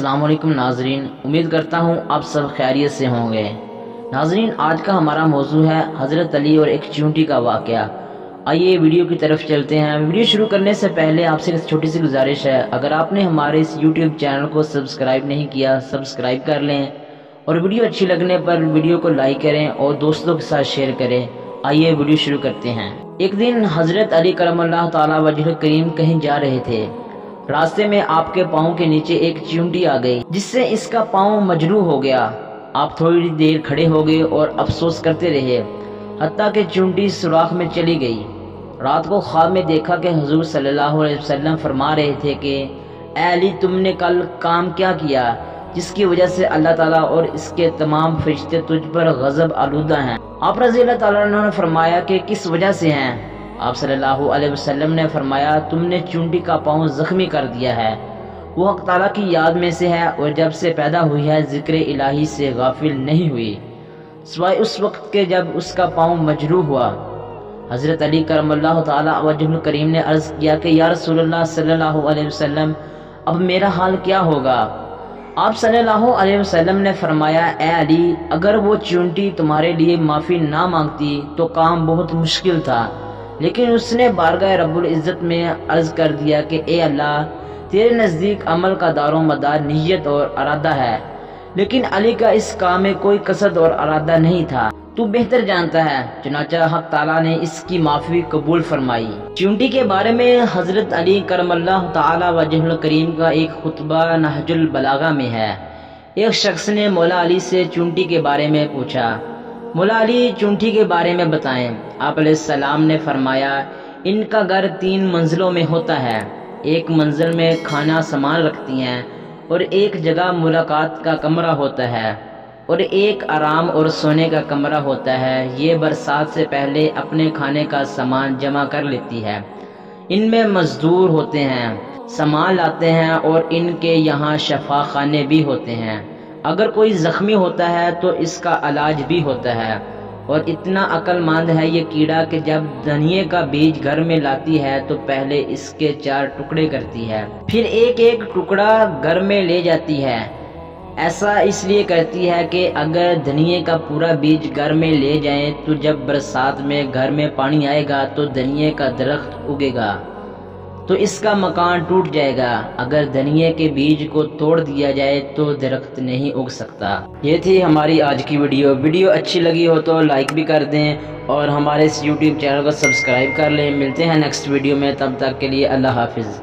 السلام علیکم ناظرین، امید کرتا ہوں آپ سب خیریت سے ہوں گے۔ ناظرین، آج کا ہمارا موضوع ہے حضرت علی اور ایک چیونٹی کا واقعہ۔ آئیے ویڈیو کی طرف چلتے ہیں۔ ویڈیو شروع کرنے سے پہلے آپ سے ایک چھوٹی سی گزارش ہے، اگر آپ نے ہمارے اس یوٹیوب چینل کو سبسکرائب نہیں کیا سبسکرائب کر لیں، اور ویڈیو اچھی لگنے پر ویڈیو کو لائک کریں اور دوستوں کے ساتھ شیئر کریں۔ آئیے ویڈیو شروع کرتے ہیں۔ ایک دن حضرت علی کرم اللہ تعالی وجہ کریم کہیں جا رہے تھے۔ راستے میں آپ کے پاؤں کے نیچے ایک چیونٹی آ گئی، جس سے اس کا پاؤں مجروح ہو گیا۔ آپ تھوڑی دیر کھڑے ہو گئے اور افسوس کرتے رہے، حتیٰ کہ چیونٹی سوراخ میں چلی گئی۔ رات کو خواب میں دیکھا کہ حضور صلی اللہ علیہ وسلم فرما رہے تھے کہ اے علی، تم نے کل کام کیا کیا جس کی وجہ سے اللہ تعالیٰ اور اس کے تمام فرشتے تجھ پر غضب آلودہ ہیں؟ آپ رضی اللہ تعالیٰ عنہ نے فرمایا کہ کس وجہ سے ہیں؟ آپ صلی اللہ علیہ وسلم نے فرمایا، تم نے چیونٹی کا پاؤں زخمی کر دیا ہے۔ وہ حق تعالیٰ کی یاد میں سے ہے اور جب سے پیدا ہوئی ہے ذکر الہی سے غافل نہیں ہوئی، سوائے اس وقت کے جب اس کا پاؤں مجروح ہوا۔ حضرت علی کرم اللہ تعالیٰ وجہ کریم نے عرض کیا کہ یا رسول اللہ صلی اللہ علیہ وسلم، اب میرا حال کیا ہوگا؟ آپ صلی اللہ علیہ وسلم نے فرمایا، اے علی، اگر وہ چیونٹی تمہارے لیے معافی نہ مانگتی تو کام بہت مشکل تھا، لیکن اس نے بارگاہ رب العزت میں عرض کر دیا کہ اے اللہ، تیرے نزدیک عمل کا دار و مدار نیت اور ارادہ ہے، لیکن علی کا اس کام میں کوئی قصد اور ارادہ نہیں تھا، تو بہتر جانتا ہے۔ چنانچہ حق تعالیٰ نے اس کی معافی قبول فرمائی۔ چیونٹی کے بارے میں حضرت علی کرم اللہ تعالی وجہ کریم کا ایک خطبہ نہج البلاغہ میں ہے۔ ایک شخص نے مولا علی سے چیونٹی کے بارے میں پوچھا، مولا علی، چیونٹی کے بارے میں بتائیں۔ آپ علیہ السلام نے فرمایا، ان کا گھر 3 منزلوں میں ہوتا ہے، ایک منزل میں کھانا سامان رکھتی ہیں اور ایک جگہ ملاقات کا کمرہ ہوتا ہے اور ایک آرام اور سونے کا کمرہ ہوتا ہے۔ یہ برسات سے پہلے اپنے کھانے کا سامان جمع کر لیتی ہے۔ ان میں مزدور ہوتے ہیں، سامان لاتے ہیں، اور ان کے یہاں شفا خانے بھی ہوتے ہیں۔ اگر کوئی زخمی ہوتا ہے تو اس کا علاج بھی ہوتا ہے۔ اور اتنا عقل مند ہے یہ کیڑا کہ جب دھنیے کا بیج گھر میں لاتی ہے تو پہلے اس کے 4 ٹکڑے کرتی ہے، پھر ایک ایک ٹکڑا گھر میں لے جاتی ہے۔ ایسا اس لیے کرتی ہے کہ اگر دھنیے کا پورا بیج گھر میں لے جائیں تو جب برسات میں گھر میں پانی آئے گا تو دھنیے کا درخت اگے گا تو اس کا مکان ٹوٹ جائے گا، اگر دھنیے کے بیج کو توڑ دیا جائے تو درخت نہیں اگ سکتا۔ یہ تھی ہماری آج کی ویڈیو اچھی لگی ہو تو لائک بھی کر دیں اور ہمارے اس یوٹیوب چینل کو سبسکرائب کر لیں۔ ملتے ہیں نیکسٹ ویڈیو میں، تب تک کے لیے اللہ حافظ۔